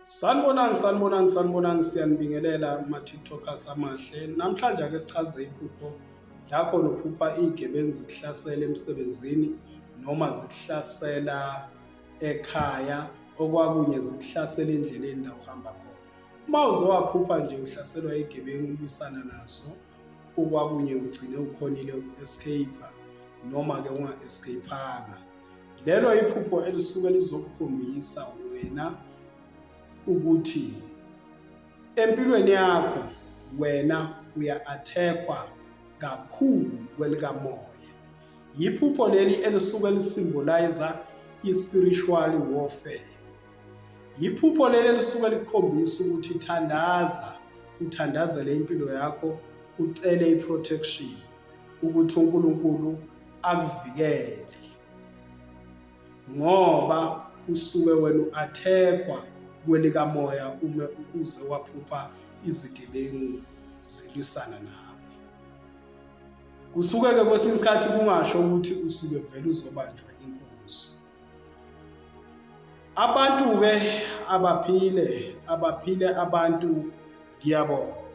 Sanibonani siyanibingelela ma-TikTokers amahle. Namhlanje ake sichaze iphupho yakho nophupha izigebengu zikuhlasela emsebenzini noma zikuhlasela ekhaya, okwakunye zikuhlasela endleleni la uhamba khona. Uma uzowaphupha nje uhlaselwa izigebengu ulwisana nazo, okwakunye ugcine ukhonile uku-escape noma ke unga-escape-anga. Lelo iphupho elisuke lizokukhombisa wena ukuthi empilweni yakho wena uya-attack-wa kakhulu kwelikamoya. Yiphupho leli elisuke lisymbolize i-spiritual warfare. Yiphupho leli elisuke likhombisa ukuthi uthandazele impilo yakho, ucele i-protection ukuthi uNkulunkulu akuvikele, ngoba usuke wena u-attack-wa kwelikamoya uma uze waphupha izigebengu zilwisana nawe. Kusuke ke kwesinye isikhathi kungasho ukuthi usuke vele uzobanjwa inkunzi. Abantu ke abaphile abantu, ngiyabonga.